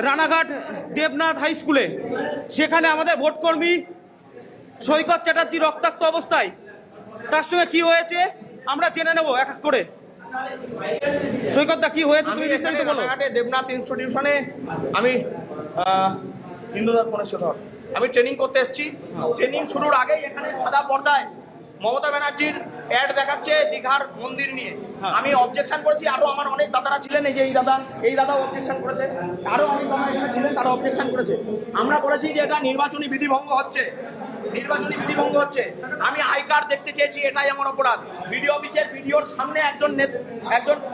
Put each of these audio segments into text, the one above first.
Ranaghat Debnath high স্কুলে, সেখানে আমাদের ভোটকর্মী সৈকত চ্যাটার্জি রক্তাক্ত অবস্থায়। তার সঙ্গে কি হয়েছে আমরা জেনে নেব এক এক করে। সৈকত দা, কি হয়েছে তুমি বিস্তারিত বলো। রানাঘাটে দেবনাথ ইনস্টিটিউশনে আমি আমি ট্রেনিং করতে এসেছি। ট্রেনিং শুরুর আগেই এখানে সাদা পর্দায় মমতা ব্যানার্জির অ্যাড দেখাচ্ছে দীঘার মন্দির নিয়ে। আমি অবজেকশন করেছি, আরো আমার অনেক দাদারা ছিলেন, এই যে এই দাদাও অবজেকশন করেছে, আরো অনেক দাদা এখানে ছিলেন, তারা অবজেকশন করেছে। আমরা বলেছি যে এটা নির্বাচনী বিধিভঙ্গ হচ্ছে, নির্বাচনী বিধিভঙ্গ হচ্ছে। আমি আই কার্ড দেখতে চেয়েছি, এটাই আমার অপরাধ। বিডিও অফিসের বিডিওর সামনে একজন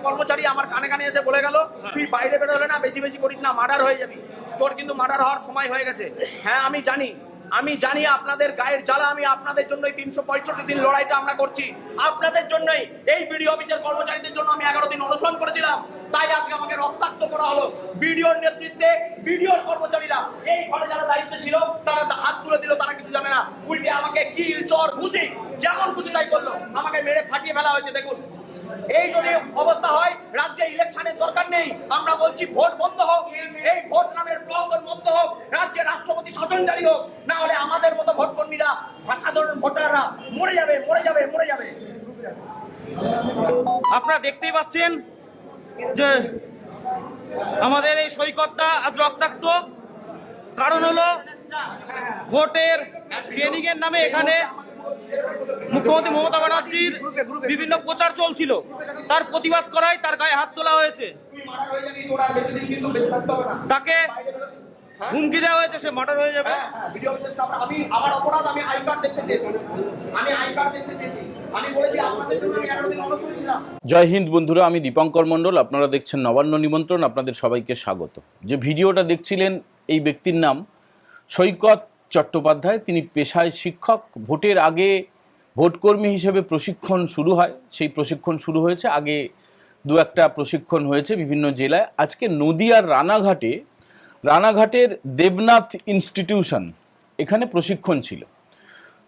কর্মচারী আমার কানে কানে এসে বলে গেল, তুই বাইরে বেরোলে না, বেশি বেশি করিস না, মার্ডার হয়ে যাবি, তোর কিন্তু মার্ডার হওয়ার সময় হয়ে গেছে। হ্যাঁ আমি জানি আপনাদের গায়ের জ্বালা। আমি আপনাদের জন্যই 365 দিন লড়াইটা আমরা করছি, আপনাদের জন্যই। এই বিডিও অফিসের কর্মচারীদের জন্য আমি 11 দিন অনশন করেছিলাম, তাই আজকে আমাকে রক্তাক্ত করা হলো। বিডিওর নেতৃত্বে বিডিওর কর্মচারীরা, এই ঘরে যারা দায়িত্বে ছিল, তারা হাত তুলে দিল, তারা কিছু জানে না, উল্টে আমাকে কিল চর ঘুষি যেমন খুশি তাই করলো, আমাকে মেরে ফাটিয়ে ফেলা হয়েছে। দেখুন, এই যদি অবস্থা হয়, রাজ্যে ইলেকশনের দরকার নেই। আমরা বলছি ভোট বন্ধ হোক, এই ভোট নামের প্রহসন বন্ধ হোক, রাজ্যে রাষ্ট্রপতি শাসন জারি হোক, না হলে আমাদের মতো ভোট কর্মীরা, সাধারণ ভোটাররা মরে যাবে। আপনারা দেখতেই পাচ্ছেন যে আমাদের এই সৈকতটা আজ রক্তাক্ত। কারণ হলো ভোটের ট্রেনিং এর নামে এখানে মুখ্যমন্ত্রী মমতা ব্যানার্জির বিভিন্ন প্রচার চলছিল, তার প্রতিবাদ করায় তার গায়ে হাত তোলা হয়েছে, তাকে হুমকি দেওয়া হয়েছে, সে মার্ডার হয়ে যাবে। আমার অপরাধ, আমি আই কার্ড দেখতে চেয়েছি, আমি বলেছি আপনাদের জন্য আমি 11 দিন অনশন ছিলাম। জয় হিন্দ বন্ধুরা, আমি দীপঙ্কর মণ্ডল। আপনারা দেখছেন নবান্ন নিমন্ত্রণ। আপনাদের সবাইকে স্বাগত। যে ভিডিওটা দেখছিলেন, এই ব্যক্তির নাম সৈকত চট্টোপাধ্যায়। তিনি পেশায় শিক্ষক। ভোটের আগে ভোটকর্মী হিসেবে প্রশিক্ষণ শুরু হয়। সেই প্রশিক্ষণ শুরু হয়েছে, আগে দু একটা প্রশিক্ষণ হয়েছে বিভিন্ন জেলায়। আজকে নদিয়ার রানাঘাটের দেবনাথ ইনস্টিটিউশন, এখানে প্রশিক্ষণ ছিল।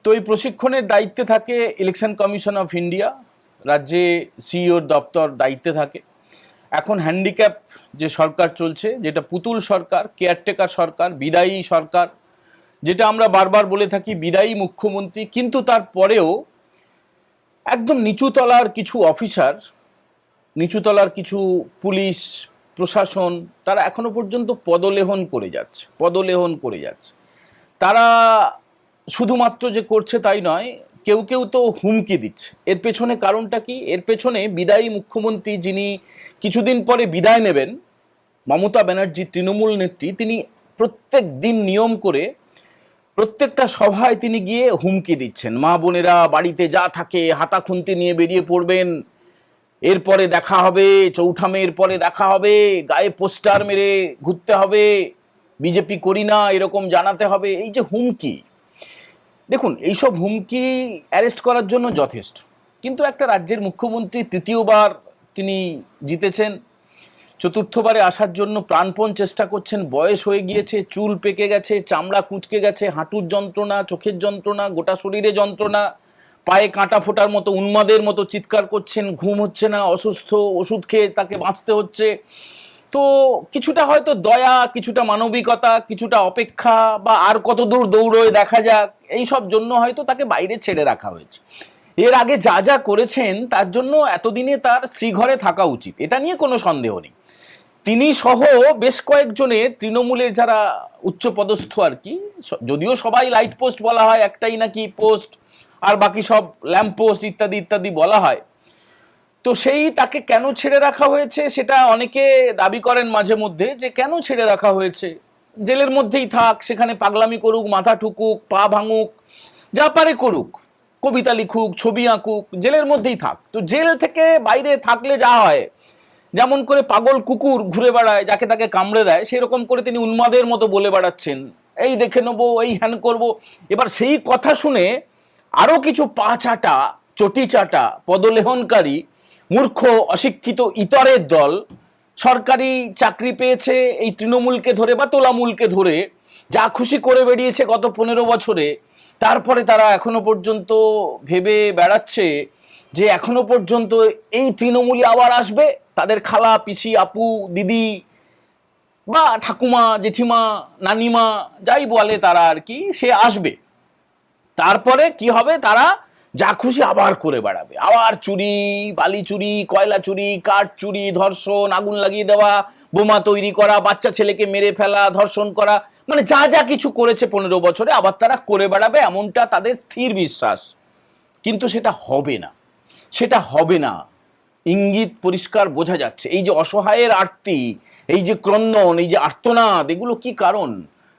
তো এই প্রশিক্ষণের দায়িত্বে থাকে ইলেকশন কমিশন অফ ইন্ডিয়া, রাজ্যে সিইওর দপ্তর দায়িত্বে থাকে। এখন হ্যান্ডিক্যাপ যে সরকার চলছে, যেটা পুতুল সরকার, কেয়ারটেকার সরকার, বিদায়ী সরকার, যেটা আমরা বারবার বলে থাকি, বিদায়ী মুখ্যমন্ত্রী, কিন্তু তারপরেও একদম নিচুতলার কিছু অফিসার, নিচুতলার কিছু পুলিশ প্রশাসন, তারা এখনো পর্যন্ত পদলেহন করে যাচ্ছে। তারা শুধুমাত্র যে করছে তাই নয়, কেউ কেউ তো হুমকি দিচ্ছে। এর পেছনে কারণটা কি? এর পেছনে বিদায়ী মুখ্যমন্ত্রী, যিনি কিছুদিন পরে বিদায় নেবেন, মমতা ব্যানার্জি তৃণমূল নেত্রী, তিনি প্রত্যেক দিন নিয়ম করে প্রত্যেকটা সভায় তিনি গিয়ে হুমকি দিচ্ছেন, মা বোনেরা বাড়িতে যা থাকে হাতা খুন্তি নিয়ে বেরিয়ে পড়বেন, এরপরে দেখা হবে, চৌঠা মেয়ের পরে দেখা হবে, গায়ে পোস্টার মেরে ঘুরতে হবে, বিজেপি করি না এরকম জানাতে হবে। এই যে হুমকি, দেখুন, এইসব হুমকি অ্যারেস্ট করার জন্য যথেষ্ট, কিন্তু একটা রাজ্যের মুখ্যমন্ত্রী তৃতীয়বার তিনি জিতেছেন, চতুর্থবারে আসার জন্য প্রাণপণ চেষ্টা করছেন। বয়স হয়ে গিয়েছে, চুল পেকে গেছে, চামড়া কুঁচকে গেছে, হাঁটুর যন্ত্রণা, চোখের যন্ত্রণা, গোটা শরীরে যন্ত্রণা, পায়ে কাঁটা ফোটার মতো উন্মাদের মতো চিৎকার করছেন, ঘুম হচ্ছে না, অসুস্থ, ওষুধ খেয়ে তাকে বাঁচতে হচ্ছে। তো কিছুটা হয়তো দয়া, কিছুটা মানবিকতা, কিছুটা অপেক্ষা, বা আর কত দূর দৌড়য়ে দেখা যাক, এই সব জন্য হয়তো তাকে বাইরে ছেড়ে রাখা হয়েছে। এর আগে যা যা করেছেন তার জন্য এতদিনে তার শ্রীঘরে থাকা উচিত, এটা নিয়ে কোনো সন্দেহ নেই। তিনি সহ বেশ কয়েকজনের তৃণমূলের যারা উচ্চপদস্থ আর কি, যদিও সবাই লাইট পোস্ট বলা হয়, একটাই নাকি পোস্ট, আর বাকি সব ল্যাম্প পোস্ট ইত্যাদি ইত্যাদি বলা হয়। তো সেই তাকে কেন ছেড়ে রাখা হয়েছে সেটা অনেকে দাবি করেন মাঝে মধ্যে, যে কেন ছেড়ে রাখা হয়েছে, জেলের মধ্যেই থাক, সেখানে পাগলামি করুক, মাথা ঠুকুক, পা ভাঙুক, যা পারে করুক, কবিতা লিখুক, ছবি আঁকুক, জেলের মধ্যেই থাক। তো জেল থেকে বাইরে থাকলে যা হয়, যেমন করে পাগল কুকুর ঘুরে বেড়ায়, যাকে তাকে কামড়ে দেয়, সেরকম করে তিনি উন্মাদের মতো বলে বেড়াচ্ছেন, এই দেখে নেবো, এই হ্যান করবো। এবার সেই কথা শুনে আরো কিছু পা চাটা, চটি চাটা, পদলেহনকারী মূর্খ অশিক্ষিত ইতরের দল সরকারি চাকরি পেয়েছে এই তৃণমূলকে ধরে বা তোলামূলকে ধরে, যা খুশি করে বেরিয়েছে গত 15 বছরে। তারপরে তারা এখনো পর্যন্ত ভেবে বেড়াচ্ছে যে এখনো পর্যন্ত এই তৃণমূলই আবার আসবে, তাদের খালা, পিসি, আপু, দিদি, বা ঠাকুমা জেঠিমা নানিমা যাই বলে তারা আর কি, সে আসবে। তারপরে কি হবে, তারা যা খুশি আবার করে বেড়াবে, আবার চুরি, বালি চুরি, কয়লা চুরি, কাঠ চুরি, ধর্ষণ, আগুন লাগিয়ে দেওয়া, বোমা তৈরি করা, বাচ্চা ছেলেকে মেরে ফেলা, ধর্ষণ করা, মানে যা যা কিছু করেছে 15 বছরে আবার তারা করে বেড়াবে, এমনটা তাদের স্থির বিশ্বাস। কিন্তু সেটা হবে না, সেটা হবে না, ইঙ্গিত পরিষ্কার বোঝা যাচ্ছে। এই যে অসহায়ের আরতি, এই যে ক্রন্দন, এই যে আর্তনাদ, এগুলো কি কারণ?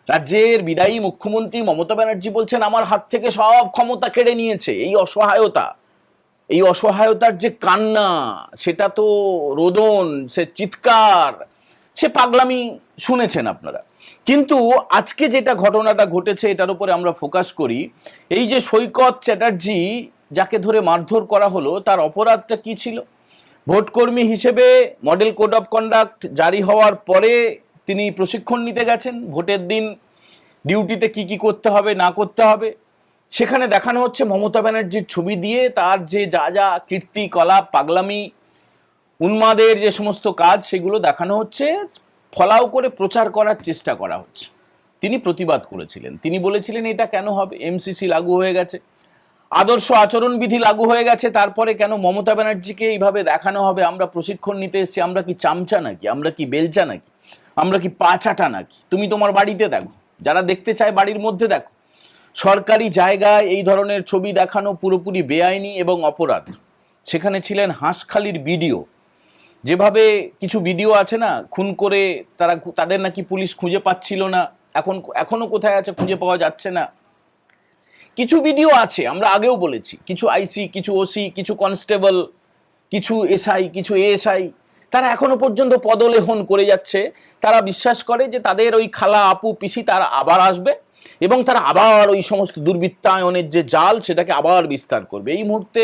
রাজ্যের বিদায়ী মুখ্যমন্ত্রী মমতা ব্যানার্জি বলছেন আমার হাত থেকে সব ক্ষমতা কেড়ে নিয়েছে। এই অসহায়তা, এই অসহায়তার যে কান্না, সেটা তো রোদন, সে চিৎকার, সে পাগলামি শুনেছেন আপনারা। কিন্তু আজকে যেটা ঘটনাটা ঘটেছে এটার উপরে আমরা ফোকাস করি। এই যে সৈকত চ্যাটার্জি যাকে ধরে মারধর করা হলো, তার অপরাধটা কি ছিল? ভোটকর্মী হিসেবে মডেল কোড অফ কন্ডাক্ট জারি হওয়ার পরে তিনি প্রশিক্ষণ নিতে গেছেন, ভোটের দিন ডিউটিতে কি কি করতে হবে না করতে হবে। সেখানে দেখানো হচ্ছে মমতা ব্যানার্জির ছবি দিয়ে তার যে যা যা কীর্তি কলাপ, পাগলামি, উন্মাদের যে সমস্ত কাজ, সেগুলো দেখানো হচ্ছে, ফলাও করে প্রচার করার চেষ্টা করা হচ্ছে। তিনি প্রতিবাদ করেছিলেন, তিনি বলেছিলেন এটা কেন হবে, এমসিসি লাগু হয়ে গেছে, আদর্শ আচরণবিধি লাগু হয়ে গেছে, তারপরে কেন মমতা ব্যানার্জিকে এইভাবে দেখানো হবে আমরা প্রশিক্ষণ নিতে এসেছি? আমরা কি চামচা নাকি? আমরা কি বেলচা নাকি? আমরা কি পা চাটা নাকি? তুমি তোমার বাড়িতে দেখো, যারা দেখতে চায় বাড়ির মধ্যে দেখো। সরকারি জায়গায় এই ধরনের ছবি দেখানো পুরোপুরি বেআইনি এবং অপরাধ। সেখানে ছিলেন হাঁসখালির ভিডিও, যেভাবে কিছু ভিডিও আছে না, খুন করে তাদের নাকি পুলিশ খুঁজে পাচ্ছিল না, এখনো কোথায় আছে খুঁজে পাওয়া যাচ্ছে না। কিছু ভিডিও আছে, আমরা আগেও বলেছি, কিছু আইসি, কিছু ওসি, কিছু কনস্টেবল, কিছু এসআই, কিছু এএসআই, তারা এখনো পর্যন্ত পদলেহন করে যাচ্ছে। তারা বিশ্বাস করে যে তাদের ওই খালা, আপু, পিসি তারা আবার আসবে এবং তারা আবার ওই সমস্ত দুর্বৃত্তায়নের যে জাল, সেটাকে আবার বিস্তার করবে। এই মুহূর্তে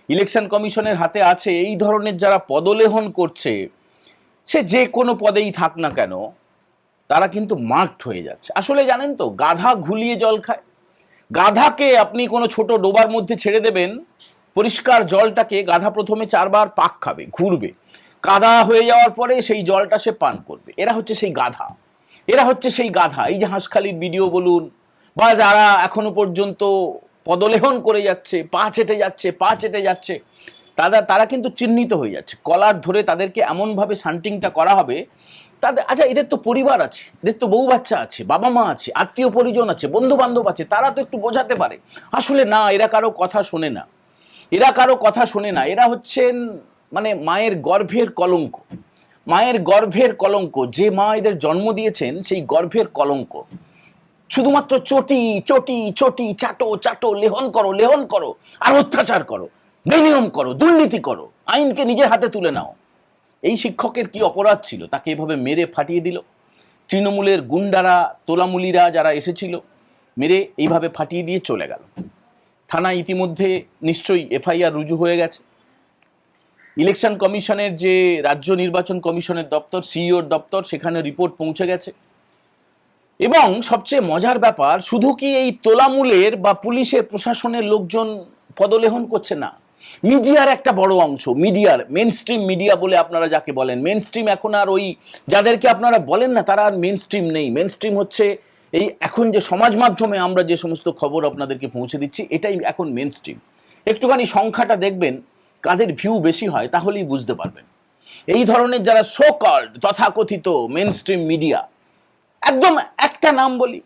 ইলেকশন কমিশনের হাতে আছে এই ধরনের যারা পদলেহন করছে, সে যে কোনো পদেই থাক না কেন, তারা কিন্তু মার্কড হয়ে যাচ্ছে। আসলে জানেন তো, গাধা ঘুলিয়ে জল খায়। গাধাকে আপনি কোনো ছোট ডোবার মধ্যে ছেড়ে দেবেন, পরিষ্কার জলটাকে গাধা প্রথমে 4 বার পাক খাবে, ঘুরবে, কাদা হয়ে যাওয়ার পরে সেই জলটা সে পান করবে। এরা হচ্ছে সেই গাধা, এরা হচ্ছে সেই গাধা। এই যে হাঁসখালির ভিডিও বলুন, বা যারা এখনো পর্যন্ত পদলেহন করে যাচ্ছে, পা চেটে যাচ্ছে, পা চেটে যাচ্ছে, তারা কিন্তু চিহ্নিত হয়ে যাচ্ছে। কলার ধরে তাদেরকে এমনভাবে শান্টিংটা করা হবে, তাদের আচ্ছা এদের তো পরিবার আছে, এদের তো বউ বাচ্চা আছে, বাবা মা আছে, আত্মীয় পরিজন আছে, বন্ধু বান্ধব আছে, তারা তো একটু বোঝাতে পারে। আসলে না, এরা কারো কথা শোনে না, এরা কারো কথা শোনে না। এরা হচ্ছেন মানে মায়ের গর্ভের কলঙ্ক, মায়ের গর্ভের কলঙ্ক। যে মা এদের জন্ম দিয়েছেন সেই গর্ভের কলঙ্ক। শুধুমাত্র চটি চটি চটি, চাটো চাটো, লেহন করো লেহন করো, আর অত্যাচার করো, বেনিয়ম করো, দুর্নীতি করো, আইনকে নিজের হাতে তুলে নাও। এই শিক্ষকের কি অপরাধ ছিল তাকে এভাবে মেরে ফাটিয়ে দিল? তৃণমূলের গুন্ডারা, তোলামুলিরা যারা এসেছিল, মেরে এইভাবে ফাটিয়ে দিয়ে চলে গেল। থানায় ইতিমধ্যে নিশ্চয়ই এফআইআর রুজু হয়ে গেছে। ইলেকশন কমিশনের যে রাজ্য নির্বাচন কমিশনের দপ্তর, সিইওর দপ্তর, সেখানে রিপোর্ট পৌঁছে গেছে। এবং সবচেয়ে মজার ব্যাপার, শুধু কি এই তোলামূলের বা পুলিশের প্রশাসনের লোকজন পদলেহন করছে না, মিডিয়ার একটা বড় অংশ, মিডিয়ার মেন স্ট্রিম মিডিয়া বলে আপনারা যাকে বলেন, মেন স্ট্রিম এখন আর ওই যাদেরকে আপনারা বলেন না তারা আর মেন স্ট্রিম নেই। মেন স্ট্রিম হচ্ছে এই এখন যে সমাজ মাধ্যমে আমরা যে সমস্ত খবর আপনাদেরকে পৌঁছে দিচ্ছি, এটাই এখন মেন স্ট্রিম। একটুখানি সংখ্যাটা দেখবেন কাদের ভিউ বেশি হয়, তাহলেই বুঝতে পারবেন। এই ধরনের যারা সো কল্ড তথাকথিত মেন স্ট্রিম মিডিয়া, একদম একটা নাম বলি,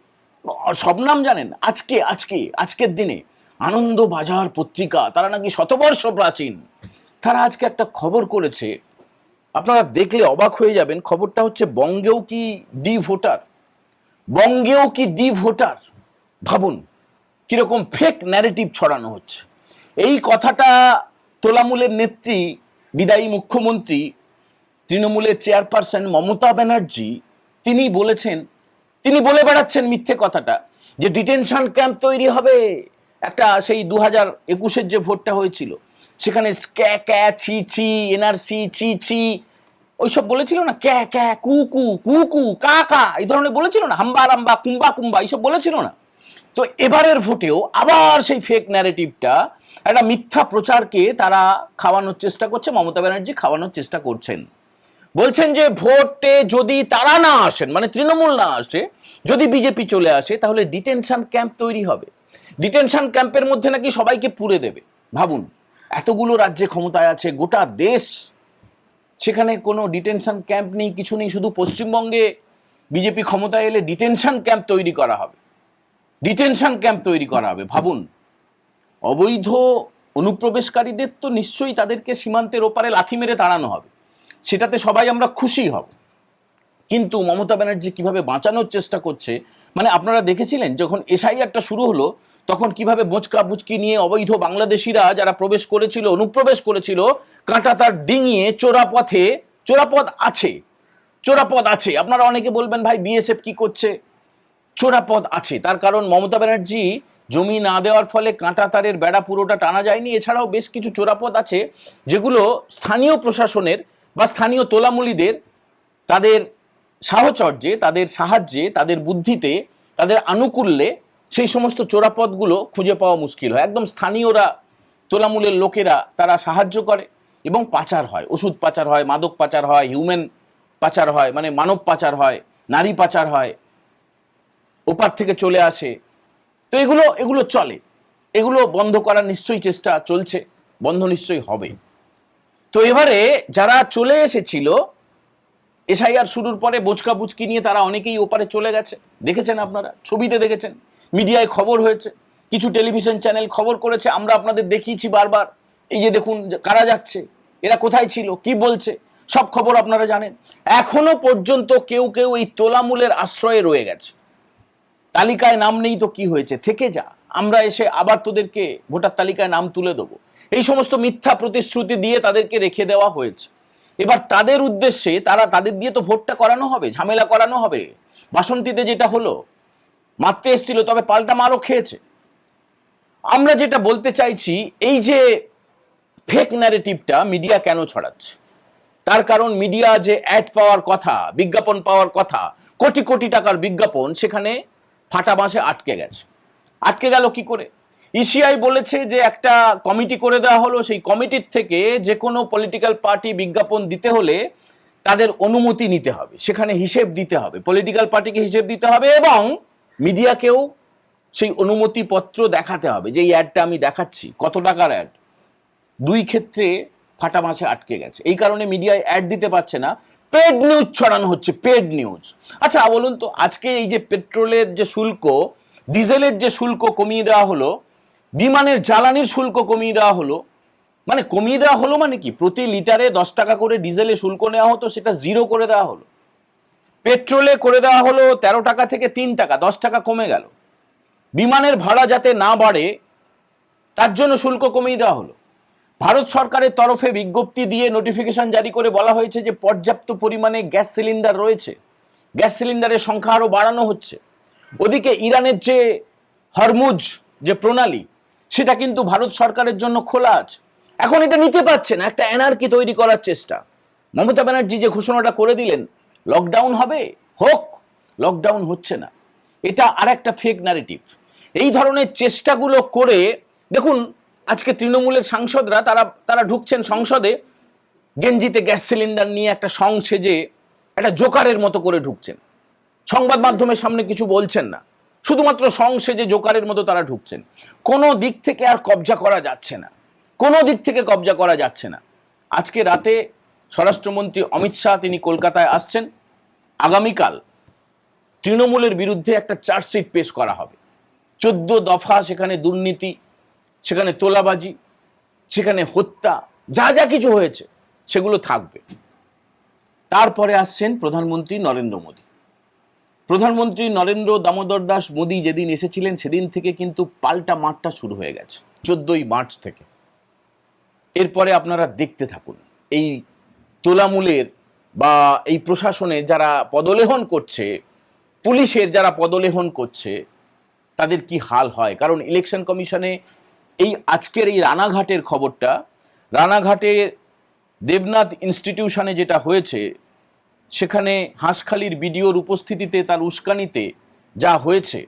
সব নাম জানেন। আজকের দিনে আনন্দবাজার পত্রিকা, তারা নাকি শতবর্ষ প্রাচীন, তারা আজকে একটা খবর করেছে, আপনারা দেখলে অবাক হয়ে যাবেন। খবরটা হচ্ছে বঙ্গেও কি ডি ভোটার, বঙ্গেও কি ডি ভোটার। ভাবুন কিরকম ফেক ন্যারেটিভ ছড়ানো হচ্ছে। এই কথাটা তোলামূলের নেত্রী, বিদায়ী মুখ্যমন্ত্রী, তৃণমূলের চেয়ারপারসন মমতা ব্যানার্জি, তিনি বলেছেন, তিনি বলে বেড়াচ্ছেন মিথ্যে কথাটা, যে ডিটেনশন ক্যাম্প তৈরি হবে। একটা সেই 2021-এর যে ভোটটা হয়েছিল, সেখানে ক্যা ক্যা ছি ছি, এনআরসি ছি ছি, ওইসব বলেছিল না, ক্যা ক্যা কু কু কু কু কা কা, এই ধরনের বলেছিল না, হাম্বা রাম্বা কুম্বা কুম্বা, এইসব বলেছিল না। তো এবারের ভোটেও আবার সেই ফেক ন্যারেটিভটা, একটা মিথ্যা প্রচারকে তারা খাওয়ানোর চেষ্টা করছে, মমতা ব্যানার্জি খাওয়ানোর চেষ্টা করছেন। বলছেন যে ভোটে যদি তারা না আসেন, মানে তৃণমূল না আসে, যদি বিজেপি চলে আসে তাহলে ডিটেনশন ক্যাম্প তৈরি হবে। ডিটেনশন ক্যাম্পের মধ্যে নাকি সবাইকে পুরে দেবে। ভাবুন, এতগুলো রাজ্যে ক্ষমতায় আছে, গোটা দেশ, সেখানে কোনো ডিটেনশন ক্যাম্প নেই, কিছু নেই। শুধু পশ্চিমবঙ্গে বিজেপি ক্ষমতায় এলে ডিটেনশন ক্যাম্প তৈরি করা হবে, ডিটেনশন ক্যাম্প তৈরি করা হবে। ভাবুন, অবৈধ অনুপ্রবেশকারীদের তো নিশ্চয়ই তাদেরকে সীমান্তের ওপারে লাথি মেরে তাড়ানো হবে, সেটাতে সবাই আমরা খুশি হব। কিন্তু মমতা ব্যানার্জি কিভাবে বাঁচানোর চেষ্টা করছে, মানে আপনারা দেখেছিলেন যখন এসআইআরটা শুরু হলো তখন কিভাবে বোঁচকা বুচকি নিয়ে অবৈধ বাংলাদেশিরা যারা প্রবেশ করেছিল, অনুপ্রবেশ করেছিল, কাঁটাতার ডিঙিয়ে চোরাপথে, চোরাপথ আছে। আপনারা অনেকে বলবেন ভাই বিএসএফ কি করছে? চোরাপথ আছে, তার কারণ মমতা ব্যানার্জি জমি না দেওয়ার ফলে কাঁটাতারের বেড়া পুরোটা টানা যায়নি। এছাড়াও বেশ কিছু চোরাপথ আছে যেগুলো স্থানীয় প্রশাসনের বা স্থানীয় তোলামুলিদের তাদের সাহচর্যে, তাদের সাহায্যে, তাদের বুদ্ধিতে, তাদের আনুকূল্যে সেই সমস্ত চোরাপথগুলো খুঁজে পাওয়া মুশকিল হয়। একদম স্থানীয়রা, তোলামূলের লোকেরা তারা সাহায্য করে এবং পাচার হয়, ওষুধ পাচার হয়, মাদক পাচার হয়, হিউম্যান পাচার হয়, মানে মানব পাচার হয়, নারী পাচার হয়, ওপার থেকে চলে আসে। তো এগুলো চলে, এগুলো বন্ধ করার নিশ্চয়ই চেষ্টা চলছে, বন্ধ নিশ্চয়ই হবে। তো এবারে যারা চলে এসেছিল এসআইআর শুরুর পরে বোচকা বুচকি নিয়ে, তারা অনেকেই ওপারে চলে গেছে। দেখেছেন আপনারা, ছবিতে দেখেছেন, মিডিয়ায় খবর হয়েছে, কিছু টেলিভিশন চ্যানেল খবর করেছে, আমরা আপনাদের দেখিয়েছি বারবার। এই যে দেখুন কারা যাচ্ছে, এরা কোথায় ছিল, কি বলছে, সব খবর আপনারা জানেন। এখনো পর্যন্ত কেউ কেউ এই তোলামূলের আশ্রয়ে রয়ে গেছে। তালিকায় নাম নেই তো কি হয়েছে, থেকে যা, আমরা এসে আবার তোদেরকে ভোটার তালিকায় নাম তুলে দেবো, এই সমস্ত মিথ্যা প্রতিশ্রুতি দিয়ে তাদেরকে রেখে দেওয়া হয়েছে। এবার তাদের উদ্দেশ্যে, তাদের দিয়ে তো ভোটটা করানো হবে, ঝামেলা করানো হবে। বাসন্তীতে যেটা হলো, মারতে এসেছিল তবে পাল্টা মারও খেয়েছে। আমরা যেটা বলতে চাইছি, এই যে ফেক ন্যারেটিভটা মিডিয়া কেন ছড়াচ্ছে, তার কারণ মিডিয়া যে অ্যাড পাওয়ার কথা, বিজ্ঞাপন পাওয়ার কথা, কোটি কোটি টাকার বিজ্ঞাপন, সেখানে ফাটা বাঁশে আটকে গেছে। আটকে গেল কি করে? ইসিআই বলেছে যে একটা কমিটি করে দেওয়া হলো, সেই কমিটির থেকে যে কোনো পলিটিক্যাল পার্টি বিজ্ঞাপন দিতে হলে তাদের অনুমতি নিতে হবে, সেখানে হিসেব দিতে হবে, পলিটিক্যাল পার্টিকে হিসেব দিতে হবে এবং মিডিয়াকেও সেই অনুমতিপত্র দেখাতে হবে যে এই অ্যাডটা আমি দেখাচ্ছি কত টাকার অ্যাড। দুই ক্ষেত্রে ফাটা বাঁশে আটকে গেছে, এই কারণে মিডিয়ায় অ্যাড দিতে পারছে না, পেড নিউজ ছড়ানো হচ্ছে, পেড নিউজ। আচ্ছা বলুন তো, আজকে এই যে পেট্রোলের যে শুল্ক, ডিজেলের যে শুল্ক কমিয়ে দেওয়া হলো, বিমানের জ্বালানির শুল্ক কমিয়ে দেওয়া হলো, মানে কমিয়ে দেওয়া হলো মানে কি, প্রতি লিটারে 10 টাকা করে ডিজেলে শুল্ক নেওয়া হতো, সেটা 0 করে দেওয়া হলো। পেট্রোলে করে দেওয়া হলো 13 টাকা থেকে 3 টাকা, 10 টাকা কমে গেল। বিমানের ভাড়া যাতে না বাড়ে তার জন্য শুল্ক কমিয়ে দেওয়া হলো। ভারত সরকারের তরফে বিজ্ঞপ্তি দিয়ে নোটিফিকেশন জারি করে বলা হয়েছে যে পর্যাপ্ত পরিমাণে গ্যাস সিলিন্ডার রয়েছে, গ্যাস সিলিন্ডারের সংখ্যা আরো বাড়ানো হচ্ছে। ওদিকে ইরানের যে হরমুজ যে প্রণালী, সেটা কিন্তু ভারত সরকারের জন্য খোলা আছে। এখন এটা নিতে পারছে না, একটা এনার্কি তৈরি করার চেষ্টা। মমতা ব্যানার্জি যে ঘোষণাটা করে দিলেন লকডাউন হবে, হোক, লকডাউন হচ্ছে না, এটা আর একটা ফেক ন্যারেটিভ। এই ধরনের চেষ্টাগুলো করে দেখুন, আজকে তৃণমূলের সাংসদরা তারা ঢুকছেন সংসদে গেঞ্জিতে গ্যাস সিলিন্ডার নিয়ে, একটা সং সেজে একটা জোকারের মতো করে ঢুকছেন, সংবাদ মাধ্যমের সামনে কিছু বলছেন না, শুধুমাত্র সং সেজে জোকারের মতো তারা ঢুকছেন। কোনো দিক থেকে আর কবজা করা যাচ্ছে না, কোনো দিক থেকে কবজা করা যাচ্ছে না। আজকে রাতে স্বরাষ্ট্রমন্ত্রী অমিত শাহ তিনি কলকাতায় আসছেন। আগামীকাল তৃণমূলের বিরুদ্ধে একটা চার্জশিট পেশ করা হবে, 14 দফা, সেখানে দুর্নীতি, সেখানে তোলাবাজি, সেখানে হত্যা, যা যা কিছু হয়েছে সেগুলো থাকবে। তারপরে আসছেন প্রধানমন্ত্রী নরেন্দ্র মোদী। প্রধানমন্ত্রী নরেন্দ্র দামোদর দাস মোদী যেদিন এসেছিলেন সেদিন থেকে কিন্তু পাল্টা মারটা শুরু হয়ে গেছে, 14ই মার্চ থেকে। এরপরে আপনারা দেখতে থাকুন এই তোলামূলের বা এই প্রশাসনের যারা পদলেহন করছে, পুলিশের যারা পদলেহন করছে, তাদের কি হাল হয়। কারণ ইলেকশন কমিশনে এই আজকের এই রানাঘাটের খবরটা, রানাঘাটে দেবনাথ ইনস্টিটিউশনে যেটা হয়েছে, সেখানে হাঁসখালির বিডিওর উপস্থিতিতে, তার উস্কানিতে যা হয়েছে,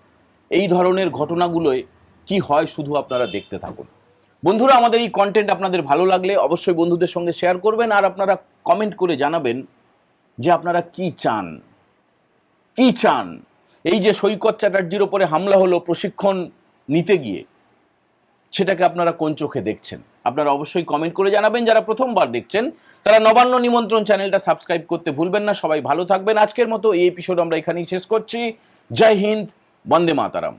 এই ধরনের ঘটনাগুলোয় কি হয় শুধু আপনারা দেখতে থাকুন। বন্ধুরা, আমাদের এই কন্টেন্ট আপনাদের ভালো লাগলে অবশ্যই বন্ধুদের সঙ্গে শেয়ার করবেন, আর আপনারা কমেন্ট করে জানাবেন যে আপনারা কি চান, কি চান? এই যে সৈকত চ্যাটার্জির ওপরে হামলা হলো প্রশিক্ষণ নিতে গিয়ে, সেটাকে আপনারা কোন চোখে দেখছেন? আপনারা অবশ্যই কমেন্ট করে জানাবেন। যারা প্রথমবার দেখছেন তারা নবান্ন নিমন্ত্রণ চ্যানেলটা সাবস্ক্রাইব করতে ভুলবেন না। সবাই ভালো থাকবেন। আজকের মতো এই এপিসোড আমরা এখানেই শেষ করছি। জয় হিন্দ, বন্দে মাতারাম।